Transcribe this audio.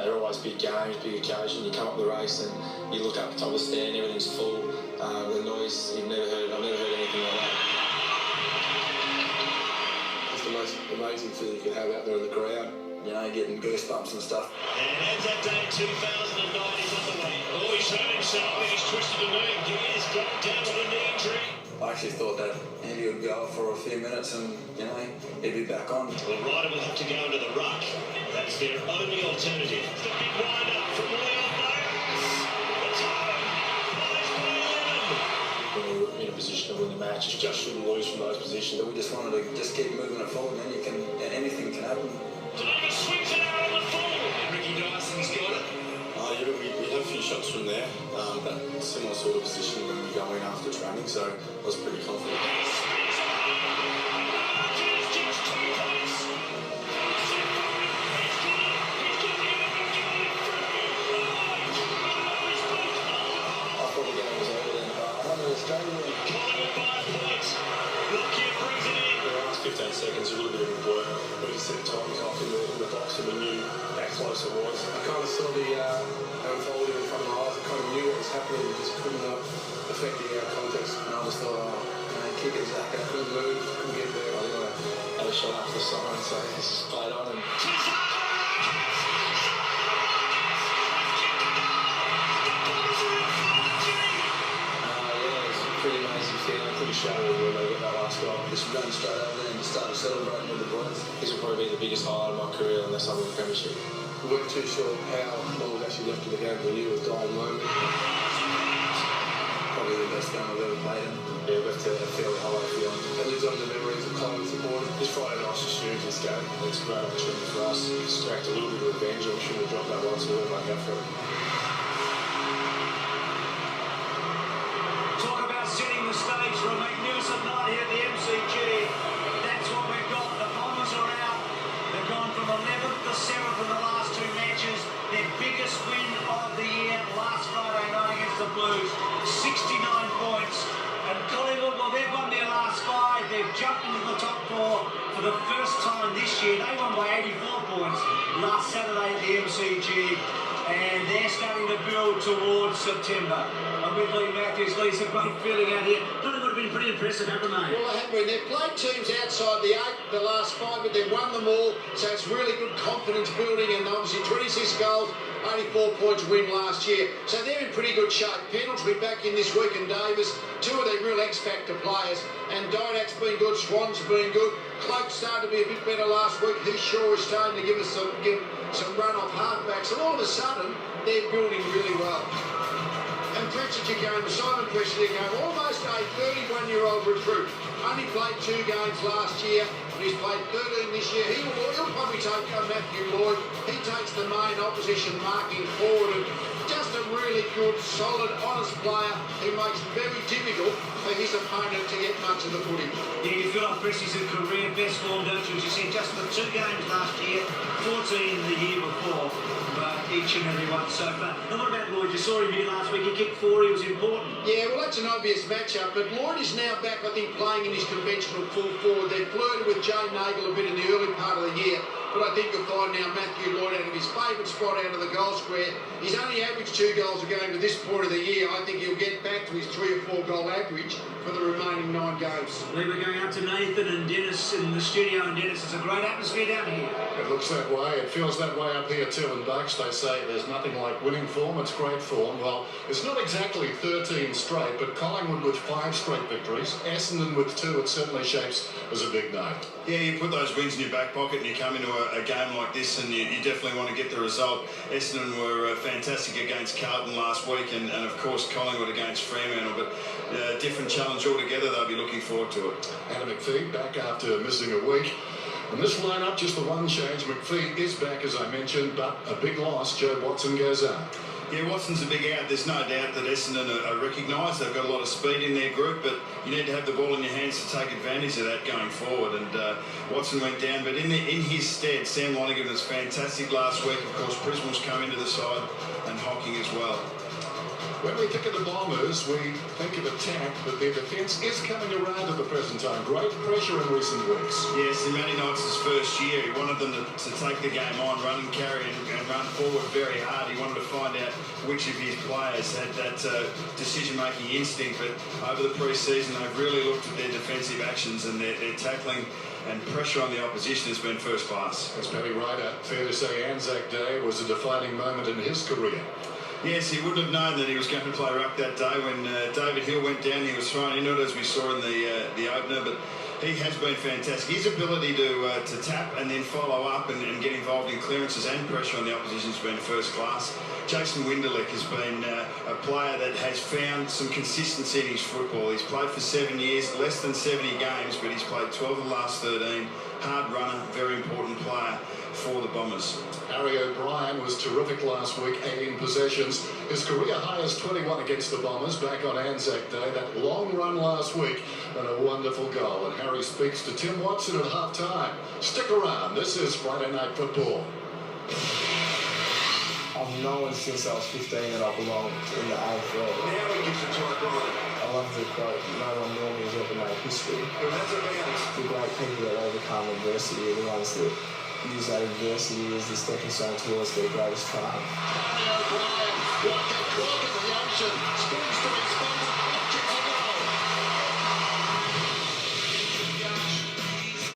they're always big games, big occasion. You come up the race and you look up the top of the stand, everything's full. The noise, I've never heard anything like that. It's the most amazing thing you can have out there in the crowd. You know, getting goosebumps and stuff. And as that day 2009 is underway. Oh, he's shown himself and he's twisted the knee. He is dropped down with a knee injury. I actually thought that Andy would go for a few minutes and, you know, he'd be back on. The rider will have to go into the ruck. That's their only alternative. It's the big wind-up from Leigh. It's home. When you're in a position to win the match, you just shouldn't lose from those positions. We just wanted to just keep moving it forward, and then anything can happen. Deleva swings it out on the full. Ricky Dyson's got it. Yeah, we had a few shots from there, but similar sort of position when we go in after training, so I was pretty confident. Collingwood by points. Buckley brings it in. The last 15 seconds, a little bit of a blur. We just set the timing off in the box and we knew how close it was. I kind of saw the unfolding in front of my eyes. I kind of knew what was happening. We just couldn't affect the context. And I just thought, kick it, Zach. I couldn't move, couldn't get there. I had a shot after the siren, so it's just played on. And pretty amazing feeling, pretty shattered when they got that last goal. Just run straight over there and just started celebrating with the boys. This will probably be the biggest highlight of my career unless I win the premiership. We weren't too sure how long was actually left in the game. We knew it was dying moment. Probably the best game I've ever played in. Yeah, we left a fairly high feeling. It lives on the memories of Collingwood supporters. This Friday night was huge, this game. It's a great opportunity for us. Extract a little bit of revenge, and we shouldn't have dropped that one, so we'll make up for it. Setting the stage for a magnificent night here at the MCG. That's what we've got. The Bombers are out. They've gone from 11th to 7th in the last two matches. Their biggest win of the year last Friday night against the Blues. 69 points. And Collingwood, well, they've won their last 5. They've jumped into the top 4 for the first time this year. They won by 84 points last Saturday at the MCG. And they're starting to build towards September. And with Leigh Matthews, Leigh's a great feeling out here. Collingwood have been pretty impressive, haven't they? Well, they have been. They've played teams outside the 8, the last 5, but they've won them all. So it's really good confidence building, and obviously 26 goals, 84 points win last year. So they're in pretty good shape. Pendle's been back in this week, and Davis, 2 of their real X-factor players. And Dodak's been good, Swan's been good. Cloak started to be a bit better last week. He sure is starting to give some run off halfbacks. And all of a sudden, they're building really well. And Precic again, Simon Precic again, almost a 31-year-old recruit. Only played 2 games last year, and he's played 13 this year. He'll probably take Matthew Lloyd. He takes the main opposition marking forward, and just a really good, solid, honest player who makes it very difficult for his opponent to get much of the footy. Yeah, you feel like Preci's in career best form, don't you? As you said, just for 2 games last year, 14 the year before. Each and every one so far. And what about Lloyd? You saw him here last week. He kicked 4. He was important. Yeah, well, that's an obvious matchup. But Lloyd is now back, I think, playing in his conventional full forward. They flirted with Jay Nagle a bit in the early part of the year. But I think you'll find now Matthew Lloyd out of his favourite spot out of the goal square. He's only averaged 2 goals a game to this point of the year. I think he'll get back to his 3 or 4 goal average for the remaining 9 games. We're going up to Nathan and Dennis in the studio. And Dennis, it's a great atmosphere down here. It looks that way. It feels that way up here too. And Bucks, they say there's nothing like winning form. It's great form. Well, it's not exactly 13 straight, but Collingwood with 5 straight victories. Essendon with 2. It certainly shapes as a big night. Yeah, you put those wins in your back pocket and you come into a game like this and you definitely want to get the result. Essendon were fantastic against Carlton last week and of course Collingwood against Fremantle, but different challenge altogether. They'll be looking forward to it. Adam McPhee back after missing a week. And this lineup, just the one change. McPhee is back, as I mentioned, but a big loss. Joe Watson goes out. Yeah, Watson's a big out. There's no doubt that Essendon are recognised. They've got a lot of speed in their group, but you need to have the ball in your hands to take advantage of that going forward. And Watson went down, but in his stead, Sam Lonergan was fantastic last week. Of course, Prismal's come into the side and Hocking as well. When we think of the Bombers, we think of attack, but their defence is coming around at the present time. Great pressure in recent weeks. Yes, in Matty Knight's first year, he wanted them to take the game on, run and carry and run forward very hard. He wanted to find out which of his players had that decision-making instinct, but over the pre-season, they've really looked at their defensive actions, and their tackling and pressure on the opposition has been first class. As Paddy Ryder, fair to say Anzac Day was a defining moment in his career. Yes, he wouldn't have known that he was going to play ruck that day. When David Hill went down, he was thrown into it, as we saw in the opener, but he has been fantastic. His ability to tap and then follow up and get involved in clearances and pressure on the opposition has been first class. Jason Winderlich has been a player that has found some consistency in his football. He's played for 7 years, less than 70 games, but he's played 12 of the last 13. Hard runner, very important player for the Bombers. Harry O'Brien was terrific last week, 18 possessions. His career high is 21 against the Bombers back on Anzac Day. That long run last week and a wonderful goal. And Harry speaks to Tim Watson at half-time. Stick around. This is Friday Night Football. I've known since I was 15 that I belong in the AFL. Now he gives it to O'Brien. I love the quote, no one normally has ever made history. Who has it about? The great people that overcome adversity are the ones that use that adversity as the stepping stone towards their greatest triumph. Harry O'Brien, like a clock in the ocean.